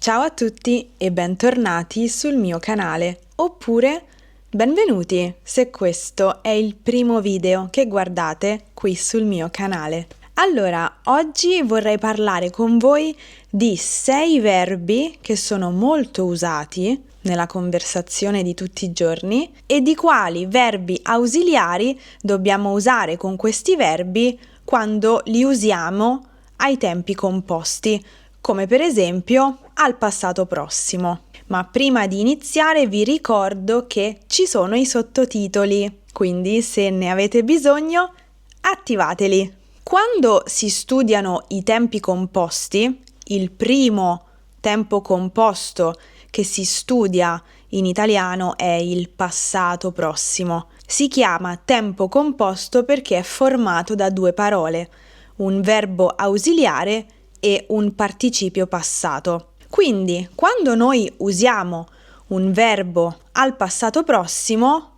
Ciao a tutti e bentornati sul mio canale, oppure benvenuti se questo è il primo video che guardate qui sul mio canale. Allora, oggi vorrei parlare con voi di 6 verbi che sono molto usati nella conversazione di tutti i giorni e di quali verbi ausiliari dobbiamo usare con questi verbi quando li usiamo ai tempi composti, come per esempio al passato prossimo. Ma prima di iniziare vi ricordo che ci sono i sottotitoli, quindi se ne avete bisogno, attivateli. Quando si studiano i tempi composti, il primo tempo composto che si studia in italiano è il passato prossimo. Si chiama tempo composto perché è formato da due parole, un verbo ausiliare e un participio passato. Quindi, quando noi usiamo un verbo al passato prossimo,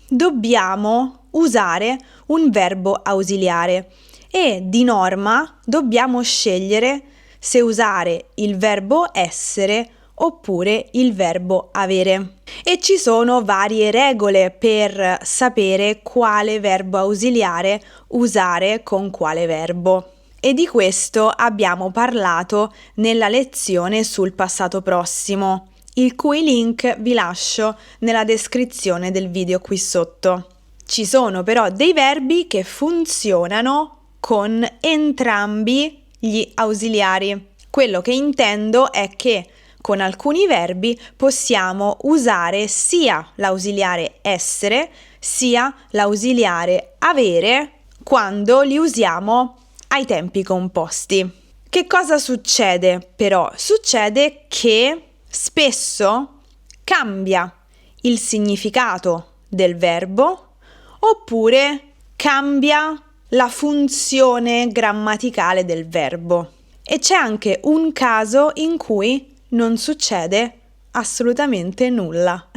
dobbiamo usare un verbo ausiliare e di norma dobbiamo scegliere se usare il verbo essere oppure il verbo avere. E ci sono varie regole per sapere quale verbo ausiliare usare con quale verbo. E di questo abbiamo parlato nella lezione sul passato prossimo, il cui link vi lascio nella descrizione del video qui sotto. Ci sono però dei verbi che funzionano con entrambi gli ausiliari. Quello che intendo è che con alcuni verbi possiamo usare sia l'ausiliare essere sia l'ausiliare avere quando li usiamo ai tempi composti. Che cosa succede però? Succede che spesso cambia il significato del verbo oppure cambia la funzione grammaticale del verbo. E c'è anche un caso in cui non succede assolutamente nulla.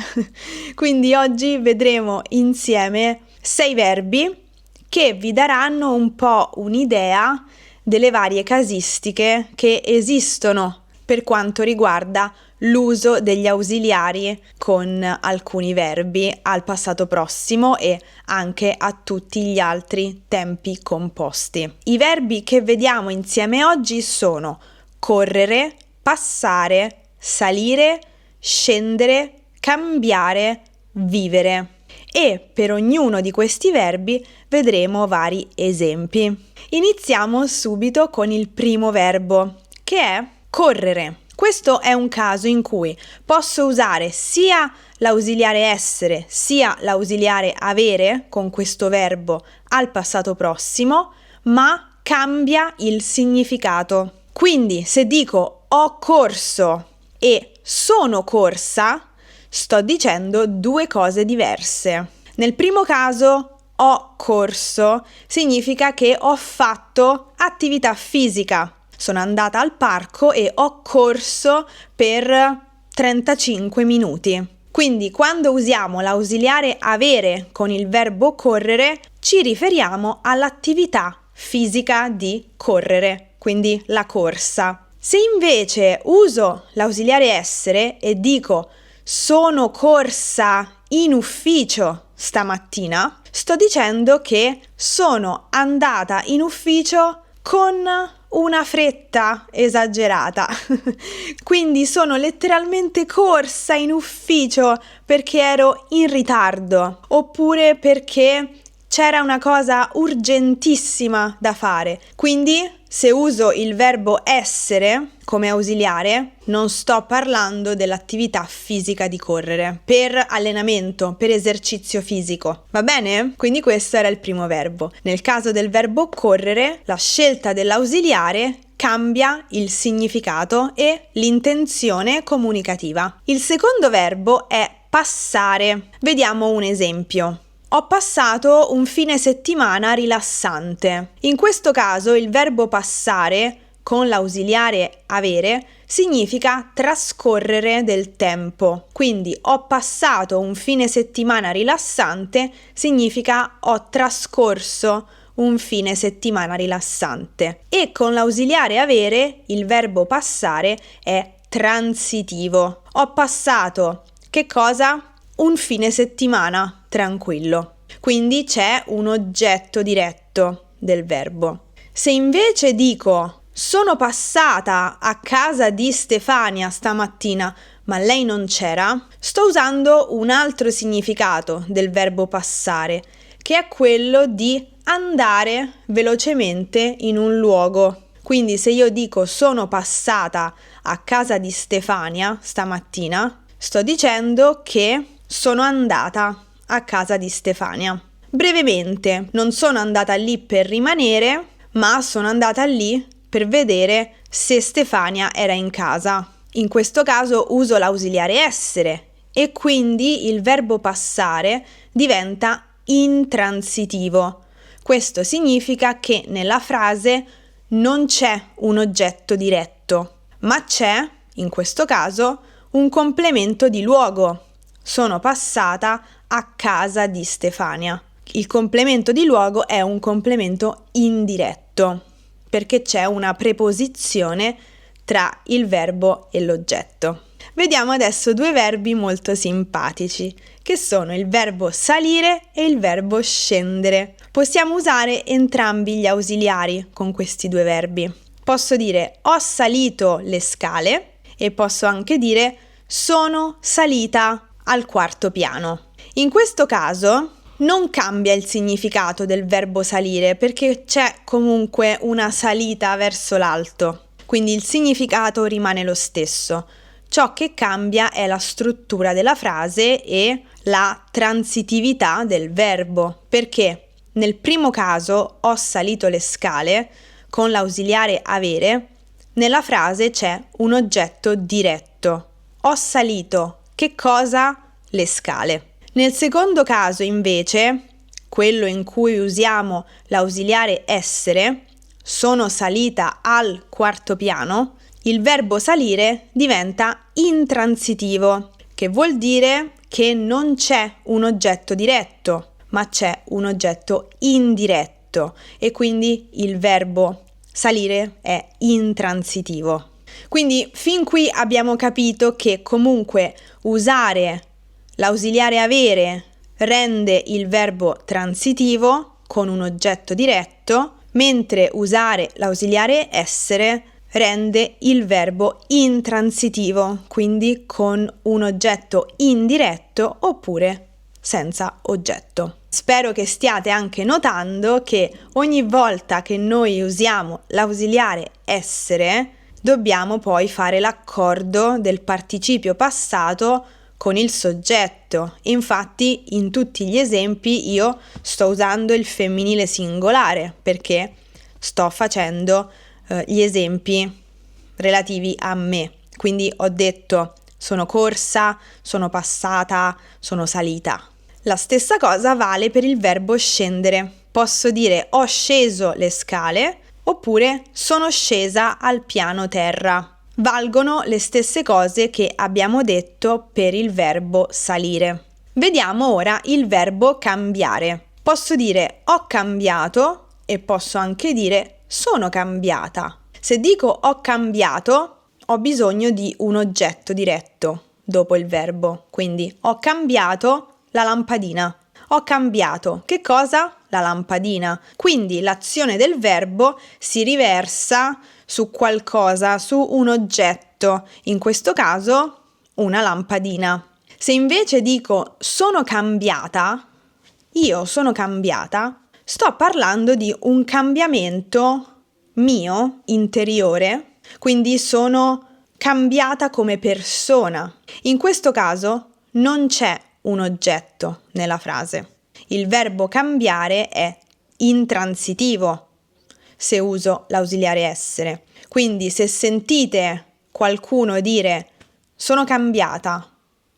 Quindi oggi vedremo insieme 6 verbi che vi daranno un po' un'idea delle varie casistiche che esistono per quanto riguarda l'uso degli ausiliari con alcuni verbi al passato prossimo e anche a tutti gli altri tempi composti. I verbi che vediamo insieme oggi sono correre, passare, salire, scendere, cambiare, vivere. E per ognuno di questi verbi vedremo vari esempi. Iniziamo subito con il primo verbo, che è correre. Questo è un caso in cui posso usare sia l'ausiliare essere sia l'ausiliare avere con questo verbo al passato prossimo, ma cambia il significato. Quindi se dico ho corso e sono corsa, sto dicendo due cose diverse. Nel primo caso, ho corso significa che ho fatto attività fisica. Sono andata al parco e ho corso per 35 minuti. Quindi quando usiamo l'ausiliare avere con il verbo correre, ci riferiamo all'attività fisica di correre, quindi la corsa. Se invece uso l'ausiliare essere e dico sono corsa in ufficio stamattina, sto dicendo che sono andata in ufficio con una fretta esagerata. Quindi sono letteralmente corsa in ufficio perché ero in ritardo, oppure perché c'era una cosa urgentissima da fare. Quindi se uso il verbo essere come ausiliare, non sto parlando dell'attività fisica di correre, per allenamento, per esercizio fisico. Va bene? Quindi questo era il primo verbo. Nel caso del verbo correre, la scelta dell'ausiliare cambia il significato e l'intenzione comunicativa. Il secondo verbo è passare. Vediamo un esempio. Ho passato un fine settimana rilassante. In questo caso il verbo passare con l'ausiliare avere significa trascorrere del tempo. Quindi ho passato un fine settimana rilassante significa ho trascorso un fine settimana rilassante. E con l'ausiliare avere il verbo passare è transitivo. Ho passato che cosa? Un fine settimana tranquillo. Quindi c'è un oggetto diretto del verbo. Se invece dico sono passata a casa di Stefania stamattina, ma lei non c'era, sto usando un altro significato del verbo passare, che è quello di andare velocemente in un luogo. Quindi se io dico sono passata a casa di Stefania stamattina, sto dicendo che sono andata a casa di Stefania. Brevemente, non sono andata lì per rimanere, ma sono andata lì per vedere se Stefania era in casa. In questo caso uso l'ausiliare essere e quindi il verbo passare diventa intransitivo. Questo significa che nella frase non c'è un oggetto diretto, ma c'è, in questo caso, un complemento di luogo. Sono passata a casa di Stefania. Il complemento di luogo è un complemento indiretto, perché c'è una preposizione tra il verbo e l'oggetto. Vediamo adesso due verbi molto simpatici, che sono il verbo salire e il verbo scendere. Possiamo usare entrambi gli ausiliari con questi due verbi. Posso dire ho salito le scale e posso anche dire sono salita al quarto piano. In questo caso non cambia il significato del verbo salire perché c'è comunque una salita verso l'alto, quindi il significato rimane lo stesso. Ciò che cambia è la struttura della frase e la transitività del verbo, perché nel primo caso ho salito le scale con l'ausiliare avere, nella frase c'è un oggetto diretto. Ho salito che cosa? Le scale. Nel secondo caso invece, quello in cui usiamo l'ausiliare essere, sono salita al quarto piano, il verbo salire diventa intransitivo, che vuol dire che non c'è un oggetto diretto, ma c'è un oggetto indiretto e quindi il verbo salire è intransitivo. Quindi fin qui abbiamo capito che comunque usare l'ausiliare avere rende il verbo transitivo con un oggetto diretto, mentre usare l'ausiliare essere rende il verbo intransitivo, quindi con un oggetto indiretto oppure senza oggetto. Spero che stiate anche notando che ogni volta che noi usiamo l'ausiliare essere, dobbiamo poi fare l'accordo del participio passato con il soggetto. Infatti in tutti gli esempi io sto usando il femminile singolare perché sto facendo gli esempi relativi a me. Quindi ho detto sono corsa, sono passata, sono salita. La stessa cosa vale per il verbo scendere. Posso dire ho sceso le scale oppure sono scesa al piano terra. Valgono le stesse cose che abbiamo detto per il verbo salire. Vediamo ora il verbo cambiare. Posso dire ho cambiato e posso anche dire sono cambiata. Se dico ho cambiato, ho bisogno di un oggetto diretto dopo il verbo. Quindi ho cambiato la lampadina. Ho cambiato che cosa? La lampadina. Quindi l'azione del verbo si riversa su qualcosa, su un oggetto, in questo caso una lampadina. Se invece dico sono cambiata, io sono cambiata, sto parlando di un cambiamento mio, interiore, quindi sono cambiata come persona. In questo caso non c'è un oggetto nella frase. Il verbo cambiare è intransitivo se uso l'ausiliare essere. Quindi se sentite qualcuno dire sono cambiata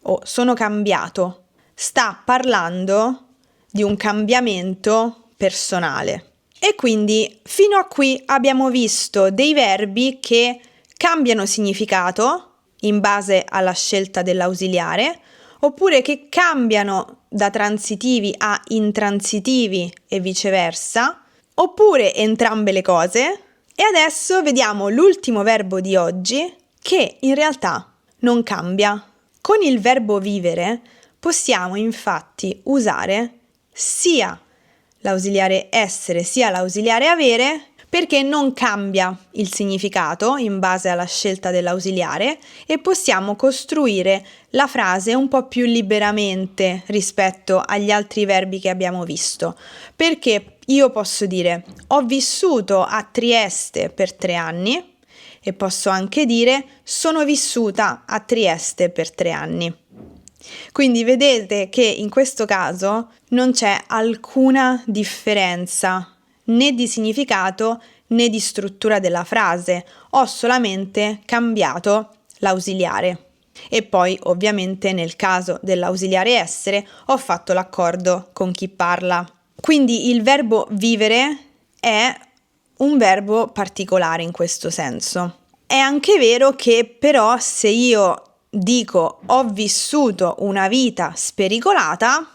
o sono cambiato, sta parlando di un cambiamento personale. E quindi fino a qui abbiamo visto dei verbi che cambiano significato in base alla scelta dell'ausiliare, oppure che cambiano da transitivi a intransitivi e viceversa, oppure entrambe le cose. E adesso vediamo l'ultimo verbo di oggi, che in realtà non cambia. Con il verbo vivere possiamo infatti usare sia l'ausiliare essere sia l'ausiliare avere perché non cambia il significato in base alla scelta dell'ausiliare e possiamo costruire la frase un po' più liberamente rispetto agli altri verbi che abbiamo visto. Perché io posso dire ho vissuto a Trieste per 3 anni e posso anche dire sono vissuta a Trieste per 3 anni. Quindi vedete che in questo caso non c'è alcuna differenza né di significato né di struttura della frase, ho solamente cambiato l'ausiliare. E poi ovviamente nel caso dell'ausiliare essere ho fatto l'accordo con chi parla. Quindi il verbo vivere è un verbo particolare in questo senso. È anche vero che però se io dico ho vissuto una vita spericolata,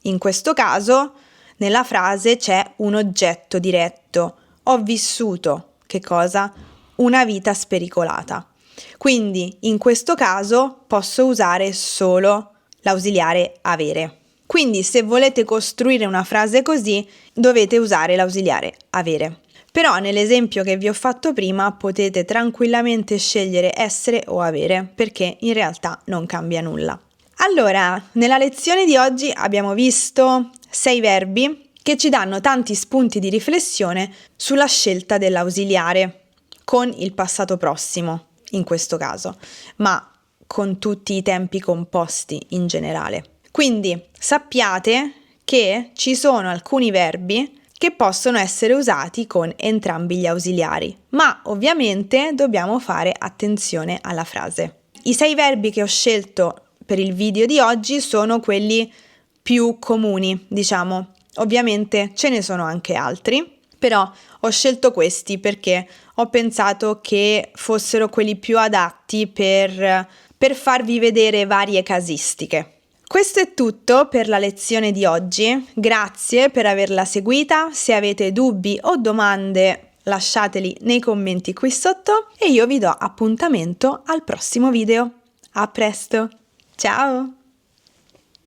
in questo caso nella frase c'è un oggetto diretto. Ho vissuto, che cosa? Una vita spericolata. Quindi in questo caso posso usare solo l'ausiliare avere. Quindi se volete costruire una frase così dovete usare l'ausiliare avere. Però nell'esempio che vi ho fatto prima potete tranquillamente scegliere essere o avere perché in realtà non cambia nulla. Allora, nella lezione di oggi abbiamo visto 6 verbi che ci danno tanti spunti di riflessione sulla scelta dell'ausiliare con il passato prossimo, in questo caso, ma con tutti i tempi composti in generale. Quindi sappiate che ci sono alcuni verbi che possono essere usati con entrambi gli ausiliari, ma ovviamente dobbiamo fare attenzione alla frase. I 6 verbi che ho scelto per il video di oggi sono quelli più comuni, diciamo. Ovviamente ce ne sono anche altri, però ho scelto questi perché ho pensato che fossero quelli più adatti per farvi vedere varie casistiche. Questo è tutto per la lezione di oggi, grazie per averla seguita, se avete dubbi o domande lasciateli nei commenti qui sotto e io vi do appuntamento al prossimo video. A presto, ciao!